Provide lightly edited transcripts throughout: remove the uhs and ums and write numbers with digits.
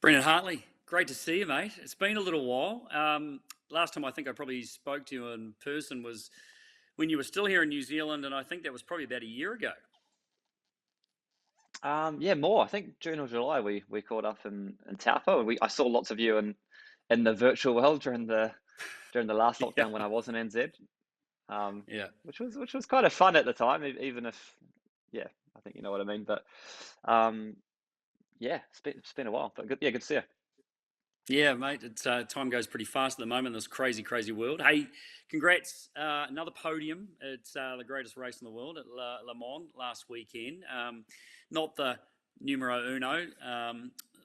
Brendon Hartley, great to see you, mate. It's been a little while. Last time I think I probably spoke to you in person was when you were still here in New Zealand, and I think that was probably about a year ago. Yeah, more. I think June or July we caught up in Taupo. I saw lots of you in the virtual world during the last Yeah, lockdown when I was in NZ, yeah, which was kind of fun at the time, even if yeah, I think you know what I mean. But um, yeah, it's been a while, but good, yeah, good to see you. yeah, mate. It's time goes pretty fast at the moment in this crazy, crazy world. Hey, congrats! Another podium. It's the greatest race in the world at Le Mans last weekend. Not the numero uno,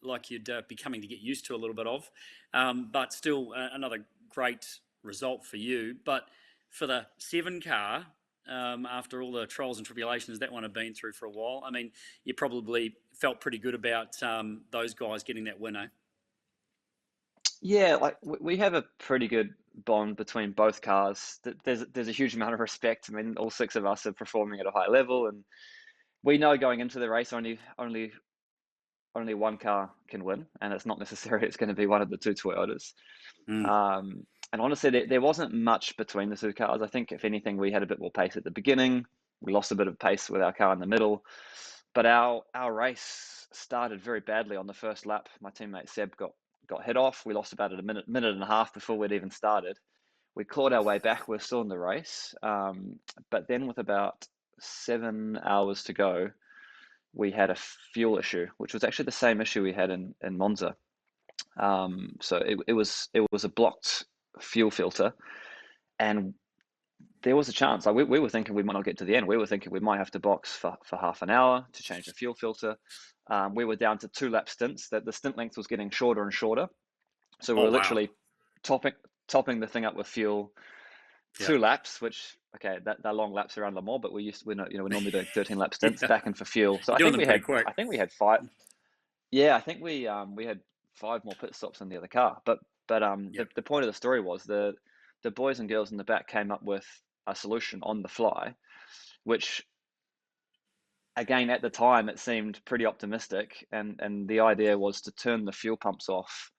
like you'd be coming to get used to a little bit of, but still another great result for you. But for the seven car, after all the trials and tribulations that one had been through for a while, I mean, you probably felt pretty good about those guys getting that win, eh? Yeah, like we have a pretty good bond between both cars. There's a huge amount of respect. I mean, all six of us are performing at a high level, and we know going into the race only one car can win, and it's not necessarily it's going to be one of the two Toyotas. Mm. And honestly, there wasn't much between the two cars. I think if anything, we had a bit more pace at the beginning. We lost a bit of pace with our car in the middle, but our race started very badly on the first lap. My teammate Seb got hit off. We lost about a minute and a half before we'd even started. We clawed our way back. We're still in the race, but then with about 7 hours to go, we had a fuel issue, which was actually the same issue we had in Monza. So it was a blocked fuel filter, and there was a chance. Like we were thinking we might not get to the end. We were thinking we might have to box for half an hour to change the fuel filter. We were down to 2 lap stints. That the stint length was getting shorter and shorter. So we Oh were wow. literally topping topping the thing up with fuel Yeah. 2 laps, which okay, that long laps around Le Mans, but we're normally doing 13 lap stints Yeah. back in for fuel. So You're I doing think them we pretty had quick. I think we had five. Yeah, I think we had 5 more pit stops than the other car. But Yep. the point of the story was the boys and girls in the back came up with a solution on the fly, which again at the time it seemed pretty optimistic, and the idea was to turn the fuel pumps off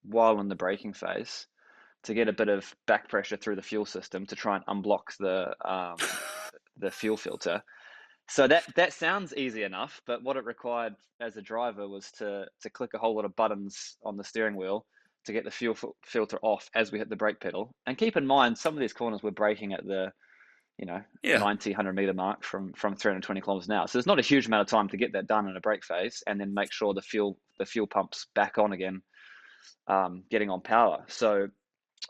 while in the braking phase to get a bit of back pressure through the fuel system to try and unblock the fuel filter. So that sounds easy enough, but what it required as a driver was to click a whole lot of buttons on the steering wheel to get the fuel filter off as we hit the brake pedal. And keep in mind, some of these corners were braking at the Yeah. 90, 100 meter mark from 320 kilometers an hour. So there's not a huge amount of time to get that done in a brake phase, and then make sure the fuel pumps back on again, getting on power. So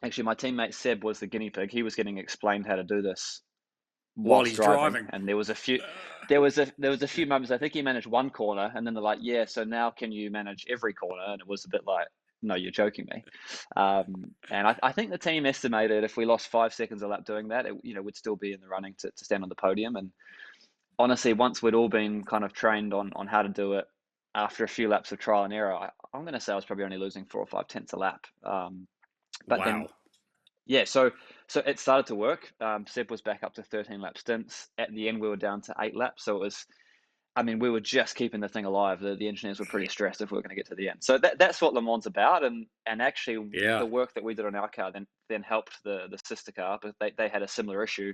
actually, my teammate Seb was the guinea pig. He was getting explained how to do this While whilst he's driving, driving. and Uh, there was a few moments. I think he managed one corner, and then they're like, "Yeah, so now can you manage every corner?" And it was a bit like, "No, you're joking me." And I think the team estimated if we lost 5 seconds a lap doing that, we'd still be in the running to stand on the podium. And honestly, once we'd all been kind of trained on how to do it after a few laps of trial and error, I'm going to say I was probably only losing 4 or 5 tenths a lap. But then wow. yeah, so it started to work. Seb was back up to 13 lap stints. At the end, we were down to 8 laps. So it was, I mean, we were just keeping the thing alive. The engineers were pretty stressed if we were going to get to the end. So that's what Le Mans about. And actually, Yeah. the work that we did on our car then helped the sister car, but they had a similar issue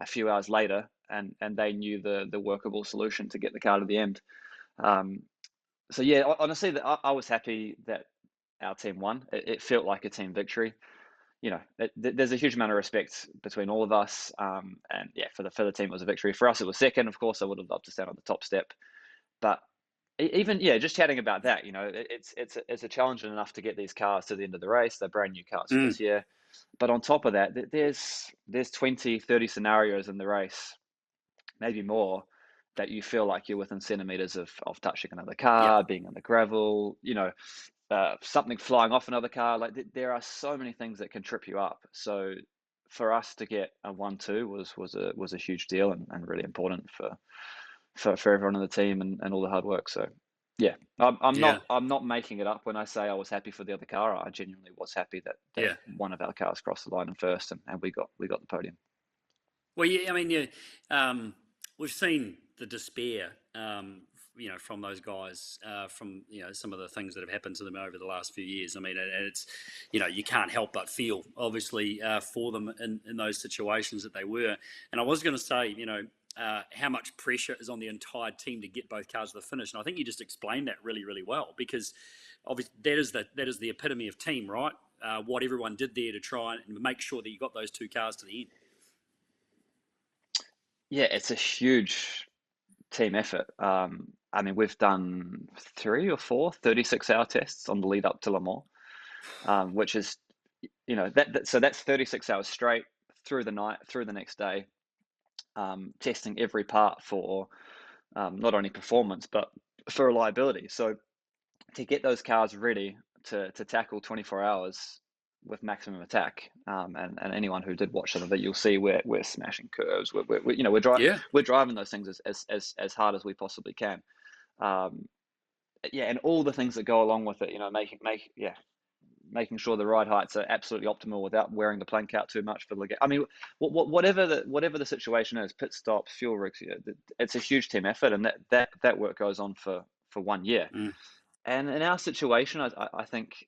a few hours later, and they knew the workable solution to get the car to the end. Um, so yeah, honestly, I was happy that our team won. It felt like a team victory. There's a huge amount of respect between all of us. And yeah, for the team, it was a victory. For us, it was second. Of course, I would have loved to stand on the top step, but even yeah, just chatting about that, it's a challenge enough to get these cars to the end of the race. They're brand new cars for Mm. this year, but on top of that, there's 20, 30 scenarios in the race, maybe more, that you feel like you're within centimeters of touching another Yeah. car, being on the gravel, something flying off another car. Like there are so many things that can trip you up. So for us to get a 1-2 was a huge deal, and really important for everyone on the team, and all the hard work. So yeah, I'm not Yeah. I'm not making it up when I say I was happy for the other car. I genuinely was happy that Yeah. one of our cars crossed the line in first, and we got the podium. Well, yeah. I mean, yeah. We've seen the despair from those guys, from some of the things that have happened to them over the last few years. I mean, it's you can't help but feel obviously for them in those situations that they were. And I was going to say, how much pressure is on the entire team to get both cars to the finish, and I think you just explained that really, really well, because obviously that is the epitome of team, right? What everyone did there to try and make sure that you got those two cars to the end. Yeah, it's a huge team effort. I mean, we've done 3 or 4 36-hour tests on the lead up to Le Mans, which is, so that's 36 hours straight through the night, through the next day, testing every part for not only performance but for reliability. So to get those cars ready to tackle 24 hours with maximum attack, and anyone who did watch some of it, you'll see we're smashing curves. Yeah, We're driving those things as hard as we possibly can. Um, yeah, and all the things that go along with it, making sure the ride heights are absolutely optimal without wearing the plank out too much for the. I mean, whatever the situation is, pit stops, fuel rigs, it's a huge team effort, and that work goes on for 1 year. mm, And in our situation, I think,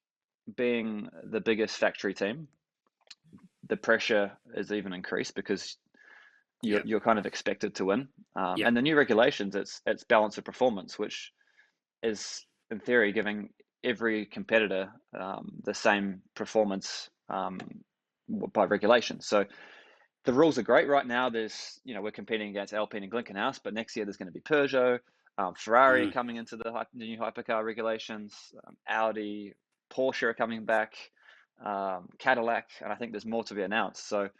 being the biggest factory team, the pressure is even increased because yeah, you're kind of expected to win. yeah, And the new regulations, it's balance of performance, which is in theory giving every competitor the same performance by regulation. So the rules are great right now. We're competing against Alpine and Glickenhaus, but next year there's going to be Peugeot, Ferrari mm, coming into the new hypercar regulations, Audi, Porsche are coming back, Cadillac, and I think there's more to be announced. So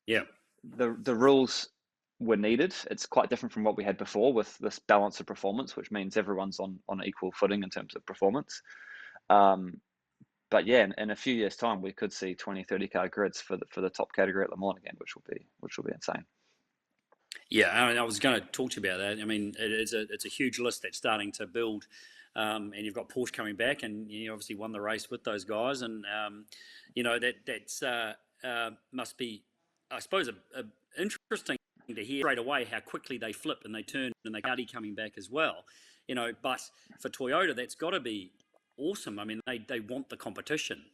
yeah. the rules were needed. It's quite different from what we had before with this balance of performance, which means everyone's on equal footing in terms of performance. Um, but yeah, in a few years' time, we could see 20, 30 car grids for the top category at Le Mans again, which will be insane. Yeah, I was going to talk to you about that. I mean, it's a huge list that's starting to build, and you've got Porsche coming back, and you obviously won the race with those guys, and that's must be, I suppose, a interesting to hear straight away how quickly they flip and they turn, and they Audi coming back as well. But for Toyota, that's got to be awesome. I mean, they want the competition.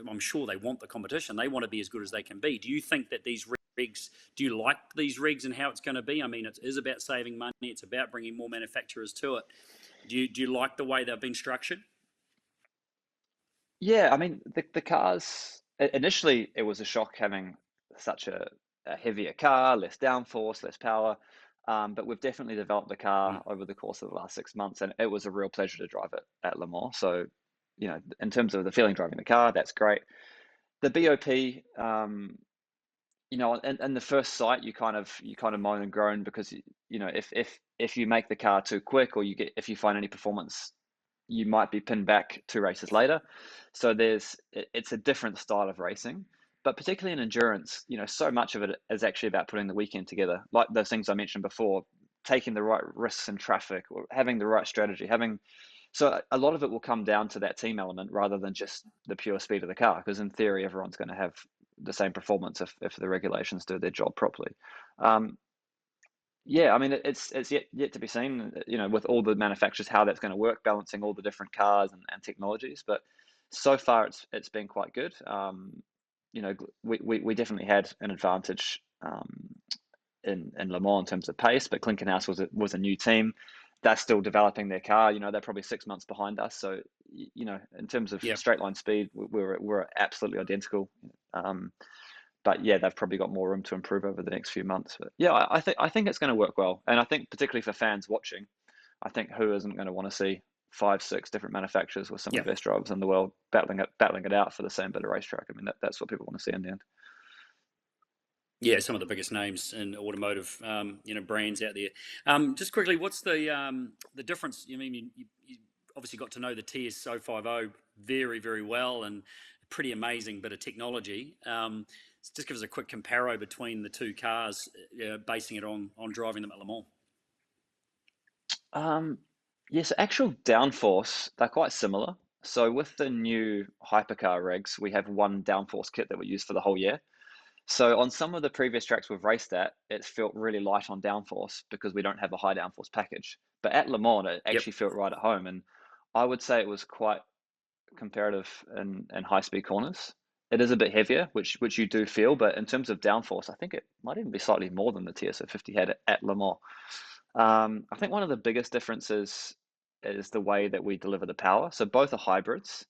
I'm sure they want the competition. They want to be as good as they can be. Do you think that these rigs, do you like these rigs and how it's going to be? I mean, it is about saving money. It's about bringing more manufacturers to it. Do you like the way they've been structured? Yeah, I mean, the cars, initially it was a shock having such a heavier car, less downforce, less power. But we've definitely developed the Mm. car over the course of the last 6 months, and it was a real pleasure to drive it at Le Mans. So, in terms of the feeling driving the car, that's great. The BOP, in the first sight, you kind of moan and groan because if you make the car too quick, or if you find any performance, you might be pinned back 2 races later. So it's a different style of racing, but particularly in endurance, so much of it is actually about putting the weekend together, like those things I mentioned before, taking the right risks in traffic or having the right strategy, so a lot of it will come down to that team element rather than just the pure speed of the car, because in theory, everyone's going to have the same performance if the regulations do their job properly. Um, yeah, I mean, it's yet to be seen, with all the manufacturers, how that's going to work, balancing all the different cars and technologies. But so far, it's been quite good. We definitely had an advantage in Le Mans in terms of pace, but Klinkenhaus was a new team. They're still developing their car. They're probably 6 months behind us. So, in terms of Yeah. straight line speed, we're absolutely identical. But yeah, they've probably got more room to improve over the next few months. But yeah, I think it's going to work well, and I think particularly for fans watching, I think who isn't going to want to see 5, 6 different manufacturers with some of Yeah. the best drivers in the world battling it out for the same bit of racetrack. I mean, that's what people want to see in the end. Yeah, some of the biggest names in automotive, brands out there. Just quickly, what's the difference? I mean, you obviously got to know the TS050 very, very well, and pretty amazing bit of technology. Just give us a quick comparo between the two cars, basing it on driving them at Le Mans. Um, yes, actual downforce, they're quite similar. So with the new hypercar regs, we have one downforce kit that we use for the whole year. So on some of the previous tracks we've raced at, it's felt really light on downforce because we don't have a high downforce package. But at Le Mans, it Yep. actually felt right at home, and I would say it was quite comparative in high speed corners. It is a bit heavier, which you do feel, but in terms of downforce, I think it might even be slightly more than the TSO50 had at Le Mans. I think one of the biggest differences is the way that we deliver the power. So both are hybrids,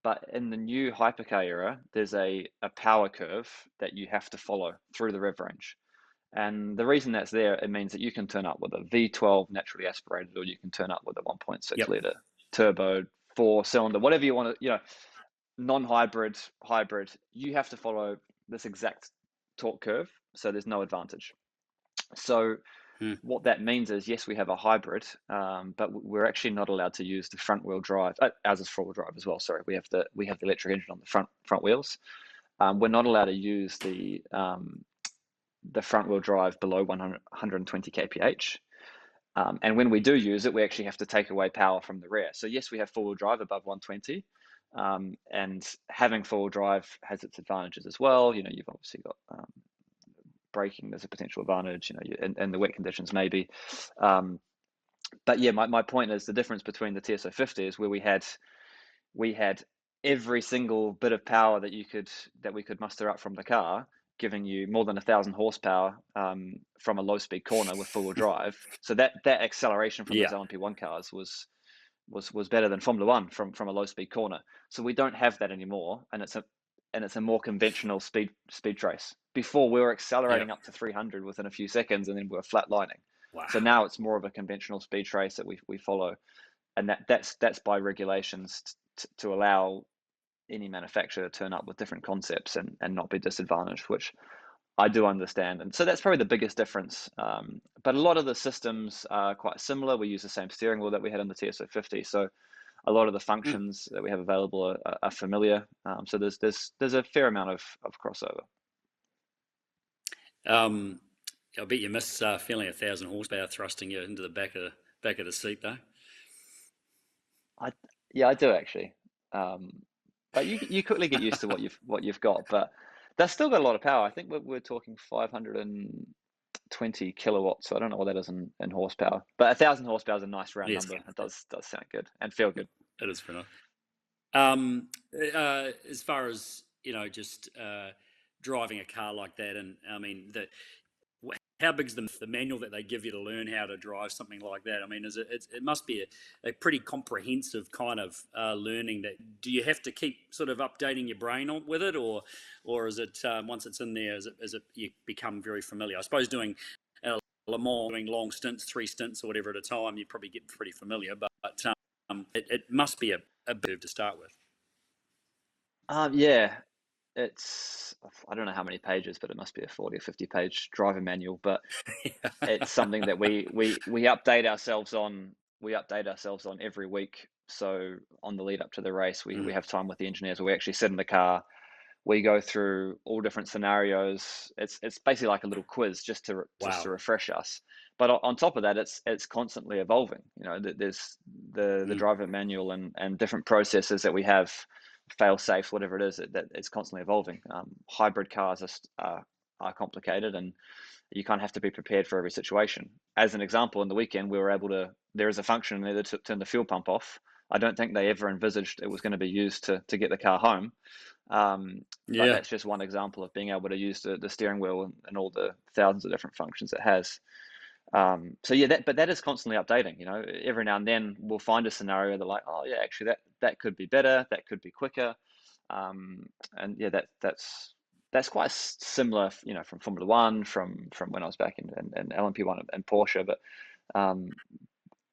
but in the new hypercar era, there's a power curve that you have to follow through the rev range. And the reason that's there, it means that you can turn up with a V12 naturally aspirated, or you can turn up with a 1.6 Yep. liter turbo, 4-cylinder, whatever you want to, non-hybrid, hybrid. You have to follow this exact torque curve, so there's no advantage. So Hmm. what that means is, yes, we have a hybrid, but we're actually not allowed to use the front wheel drive. Ours is four wheel drive as well. Sorry, we have the electric engine on the front wheels. We're not allowed to use the front wheel drive below 120 kph. And when we do use it, we actually have to take away power from the rear. So yes, we have four wheel drive above 120, and having four wheel drive has its advantages as well. You've obviously got braking. There's a potential advantage, in the wet conditions maybe. But yeah, my point is the difference between the TSO50 is where we had every single bit of power that we could muster up from the car, giving you more than 1,000 horsepower from a low speed corner with four wheel drive. So that acceleration from those Yeah. LMP1 cars was better than Formula One from a low speed corner. So we don't have that anymore, and it's a more conventional speed trace. Before we were Yeah. accelerating up to 300 within a few seconds, and then we were flatlining. Wow. So now it's more of a conventional speed trace that we follow, and that's by regulations to allow any manufacturer to turn up with different concepts and not be disadvantaged, which I do understand. And so that's probably the biggest difference. But a lot of the systems are quite similar. We use the same steering wheel that we had on the TSO50. So a lot of the Hmm. functions that we have available are familiar. So there's a fair amount of crossover. I bet you miss feeling 1,000 horsepower thrusting you into the back of the seat, though. Yeah, I do actually. But you quickly get used to what you've got. But that's still got a lot of power. I think we're talking 520 kilowatts. So I don't know what that is in horsepower. But 1,000 horsepower is a nice round Yes, number. It does sound good and feel good. it is for enough. As far as just driving a car like that, and I mean, how big's the manual that they give you to learn how to drive something like that? I mean, it must be a pretty comprehensive kind of learning. That do you have to keep sort of updating your brain with it, or is it once it's in there, is it you become very familiar? I suppose doing Le Mans, doing long stints, 3 stints or whatever at a time, you probably get pretty familiar. But it must be a bit to start with. Yeah, I don't know how many pages, but it must be a 40 or 50 page driver manual. But it's something that we update ourselves on. We update ourselves on every week. So on the lead up to the race, we have time with the engineers where we actually sit in the car. We go through all different scenarios. It's basically like a little quiz just to Wow. refresh us. But on top of that, it's constantly evolving. There's the Mm. driver manual and different processes that we have, fail safe, whatever it is, that it's constantly evolving. Hybrid cars are complicated, and you kind of have to be prepared for every situation. As an example, in the weekend, there is a function there to turn the fuel pump off. I don't think they ever envisaged it was going to be used to get the car home. But Yeah. that's just one example of being able to use the steering wheel and all the thousands of different functions it has. So yeah, but that is constantly updating. Every now and then we'll find a scenario that, like, oh yeah, actually that could be better, that could be quicker. And yeah, that's quite similar, from Formula One, from when I was back in LMP1 and Porsche. But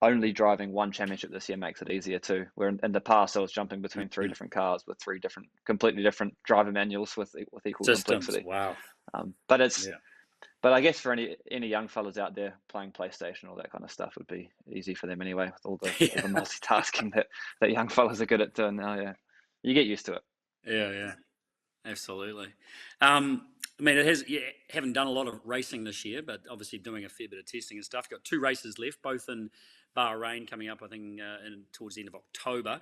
only driving one championship this year makes it easier too. Where in the past I was jumping between three Mm. different cars with completely different driver manuals with equal Systems. complexity. Wow. But it's Yeah. but I guess for any young fellas out there playing PlayStation, all that kind of stuff would be easy for them anyway, with all the Yeah. multitasking that young fellas are good at doing now. Yeah, you get used to it. Yeah. Yeah. Absolutely. I mean, you haven't done a lot of racing this year, but obviously doing a fair bit of testing and stuff. Got 2 races left, both in Bahrain coming up, I think, towards the end of October.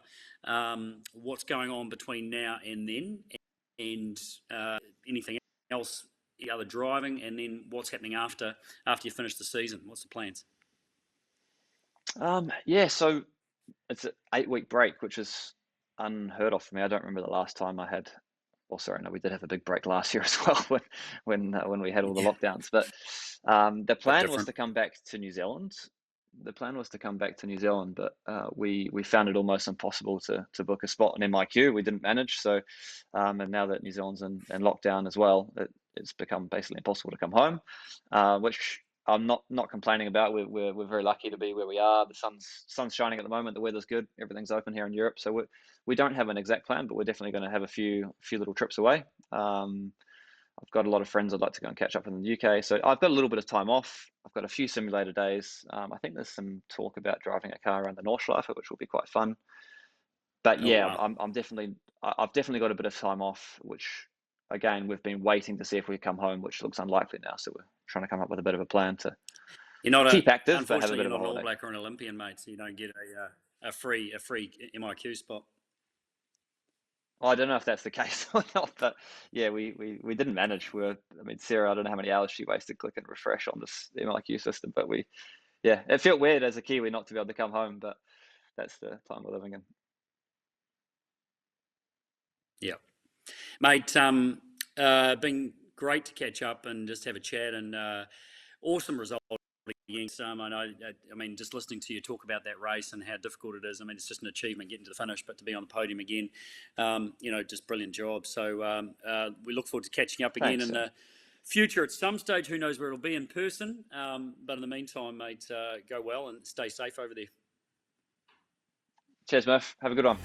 What's going on between now and then, and anything else, the other driving, and then what's happening after you finish the season? What's the plans? Yeah, so it's an 8-week break, which is unheard of for me. I don't remember the last time I had. Well, sorry, no, we did have a big break last year as well when we had all the Yeah, lockdowns. But the bit plan was different. to come back to New Zealand. The plan was to come back to New Zealand, but we found it almost impossible to book a spot in MIQ. We didn't manage, so and now that New Zealand's in lockdown as well, it's become basically impossible to come home, which I'm not complaining about. We're very lucky to be where we are. The sun's shining at the moment. The weather's good. Everything's open here in Europe, so we don't have an exact plan, but we're definitely going to have a few little trips away. I've got a lot of friends I'd like to go and catch up with in the UK, so I've got a little bit of time off. I've got a few simulator days. I think there's some talk about driving a car around the Nordschleife, which will be quite fun. But Oh yeah, wow. I've definitely got a bit of time off, which again we've been waiting to see if we come home, which looks unlikely now. So we're trying to come up with a bit of a plan to You're not keep active, but have a unfortunately bit you're of a not an All holiday. Black or an Olympian, mate, so you don't get a free MIQ spot. Well, I don't know if that's the case or not, but yeah, we didn't manage. I mean, Sarah, I don't know how many hours she wasted clicking refresh on this MIQ system, but yeah, it felt weird as a Kiwi not to be able to come home, but that's the time we're living in. Yeah, mate. Been great to catch up and just have a chat, and awesome result against. I know. I mean, just listening to you talk about that race and how difficult it is. I mean, it's just an achievement getting to the finish, but to be on the podium again, just brilliant job. So we look forward to catching up again Thanks, in Sam. the future at some stage. Who knows where it'll be in person? But in the meantime, mate, go well and stay safe over there. Cheers, Murph. Have a good one.